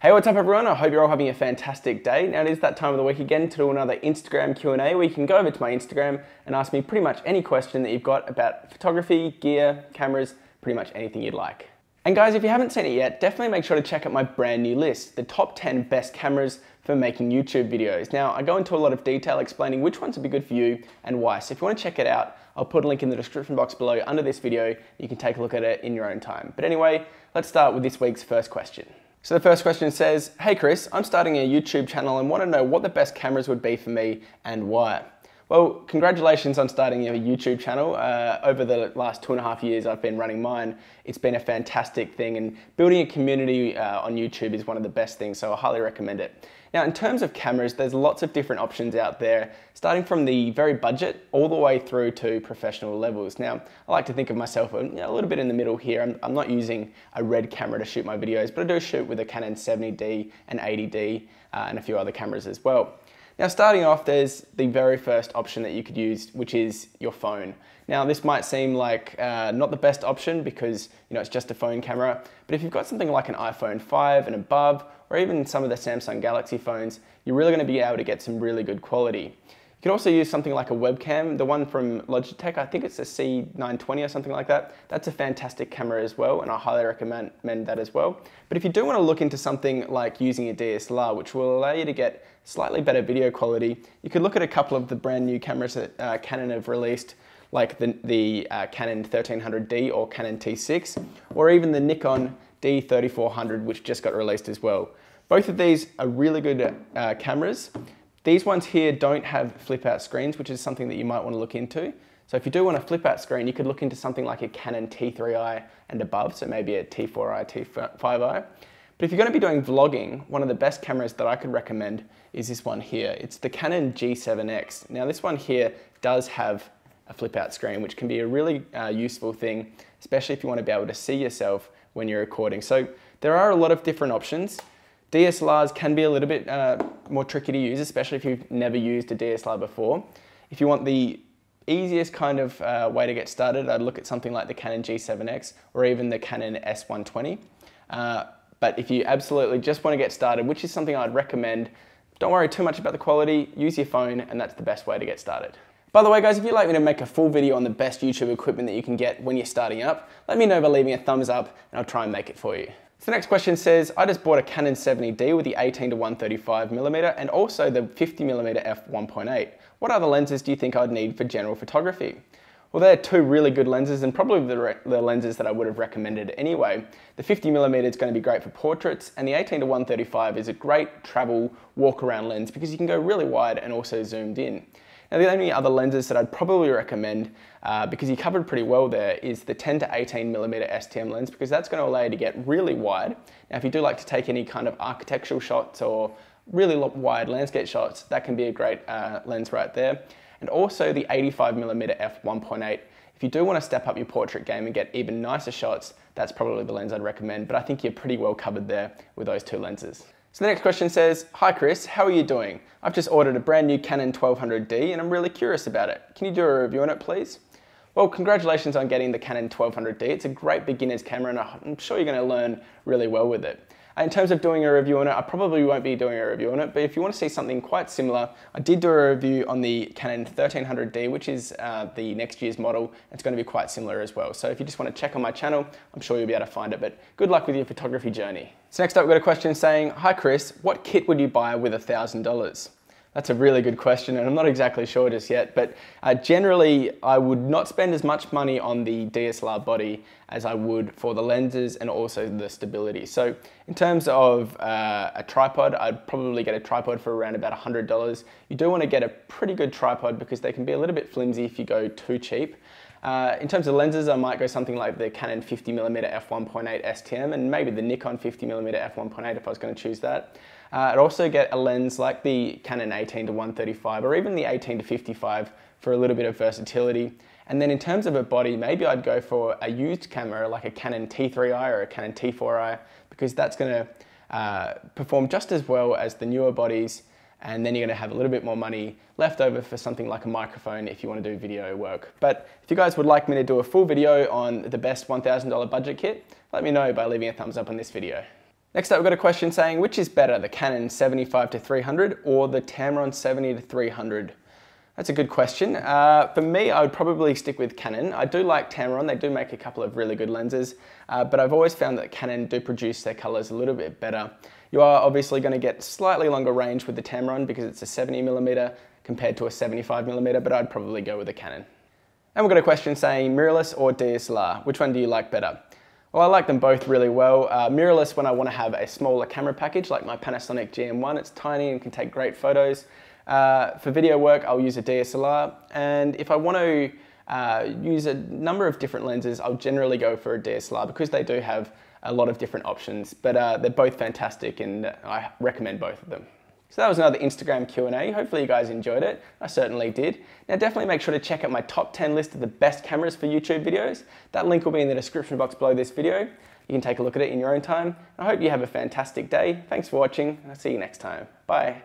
Hey, what's up everyone? I hope you're all having a fantastic day. Now it is that time of the week again to do another Instagram Q&A where you can go over to my Instagram and ask me pretty much any question that you've got about photography, gear, cameras, pretty much anything you'd like. And guys, if you haven't seen it yet, definitely make sure to check out my brand new list, the top 10 best cameras for making YouTube videos. Now, I go into a lot of detail explaining which ones would be good for you and why. So if you want to check it out, I'll put a link in the description box below under this video. You can take a look at it in your own time. But anyway, let's start with this week's first question. So the first question says, hey Chris, I'm starting a YouTube channel and want to know what the best cameras would be for me and why. Well, congratulations on starting your YouTube channel. Over the last 2.5 years I've been running mine. It's been a fantastic thing, and building a community on YouTube is one of the best things, so I highly recommend it. Now, in terms of cameras, there's lots of different options out there, starting from the very budget all the way through to professional levels. Now, I like to think of myself a little bit in the middle here. I'm not using a red camera to shoot my videos, but I do shoot with a Canon 70D and 80D and a few other cameras as well. Now, starting off, there's the very first option that you could use, which is your phone. Now, this might seem like not the best option because it's just a phone camera, but if you've got something like an iPhone 5 and above, or even some of the Samsung Galaxy phones, you're really going to be able to get some really good quality. You can also use something like a webcam, the one from Logitech, I think it's a C920 or something like that. That's a fantastic camera as well, and I highly recommend that as well. But if you do want to look into something like using a DSLR, which will allow you to get slightly better video quality, you could look at a couple of the brand new cameras that Canon have released, like the Canon 1300D or Canon T6, or even the Nikon D3400, which just got released as well. Both of these are really good cameras. These ones here don't have flip out screens, which is something that you might want to look into. So if you do want a flip out screen, you could look into something like a Canon T3i and above, so maybe a T4i, T5i. But if you're going to be doing vlogging, one of the best cameras that I could recommend is this one here. It's the Canon G7x. Now this one here does have a flip out screen, which can be a really useful thing, especially if you want to be able to see yourself when you're recording. So there are a lot of different options. DSLRs can be a little bit more tricky to use, especially if you've never used a DSLR before. If you want the easiest kind of way to get started, I'd look at something like the Canon G7x or even the Canon S120. But if you absolutely just want to get started, which is something I'd recommend, don't worry too much about the quality, use your phone, and that's the best way to get started. By the way guys, if you'd like me to make a full video on the best YouTube equipment that you can get when you're starting up, let me know by leaving a thumbs up and I'll try and make it for you. So the next question says, I just bought a Canon 70D with the 18-135mm and also the 50mm f1.8. What other lenses do you think I'd need for general photography? Well, they're two really good lenses and probably the lenses that I would have recommended anyway. The 50mm is going to be great for portraits, and the 18-135 is a great travel walk around lens because you can go really wide and also zoomed in. Now the only other lenses that I'd probably recommend, because you covered pretty well there, is the 10-18mm STM lens, because that's going to allow you to get really wide. Now if you do like to take any kind of architectural shots or really wide landscape shots, that can be a great lens right there. And also the 85mm f1.8. If you do want to step up your portrait game and get even nicer shots, that's probably the lens I'd recommend, but I think you're pretty well covered there with those two lenses. So the next question says, hi Chris, how are you doing? I've just ordered a brand new Canon 1200D and I'm really curious about it. Can you do a review on it, please? Well, congratulations on getting the Canon 1200D. It's a great beginner's camera and I'm sure you're going to learn really well with it. In terms of doing a review on it, I probably won't be doing a review on it, but if you want to see something quite similar, I did do a review on the Canon 1300D, which is the next year's model. It's going to be quite similar as well. So if you just want to check on my channel, I'm sure you'll be able to find it, but good luck with your photography journey. So next up, we've got a question saying, hi Chris, what kit would you buy with $1,000? That's a really good question, and I'm not exactly sure just yet, but generally I would not spend as much money on the DSLR body as I would for the lenses and also the stability. So in terms of a tripod, I'd probably get a tripod for around about $100. You do want to get a pretty good tripod because they can be a little bit flimsy if you go too cheap. In terms of lenses, I might go something like the Canon 50mm f1.8 STM and maybe the Nikon 50mm f1.8 if I was going to choose that. I'd also get a lens like the Canon 18-135 or even the 18-55 for a little bit of versatility. And then in terms of a body, maybe I'd go for a used camera like a Canon T3i or a Canon T4i because that's going to perform just as well as the newer bodies, and then you're going to have a little bit more money left over for something like a microphone if you want to do video work. But if you guys would like me to do a full video on the best $1,000 budget kit, let me know by leaving a thumbs up on this video. Next up, we've got a question saying, which is better, the Canon 75-300 or the Tamron 70-300? That's a good question. For me, I would probably stick with Canon. I do like Tamron, they do make a couple of really good lenses, but I've always found that Canon do produce their colors a little bit better. You are obviously going to get slightly longer range with the Tamron because it's a 70mm compared to a 75mm, but I'd probably go with a Canon. And we've got a question saying mirrorless or DSLR, which one do you like better? Well, I like them both really well. Mirrorless when I want to have a smaller camera package like my Panasonic GM1, it's tiny and can take great photos. For video work, I'll use a DSLR, and if I want to use a number of different lenses, I'll generally go for a DSLR because they do have a lot of different options, but they're both fantastic and I recommend both of them. So that was another Instagram Q&A. Hopefully you guys enjoyed it. I certainly did. Now definitely make sure to check out my top 10 list of the best cameras for YouTube videos. That link will be in the description box below this video. You can take a look at it in your own time. I hope you have a fantastic day. Thanks for watching, and I'll see you next time. Bye.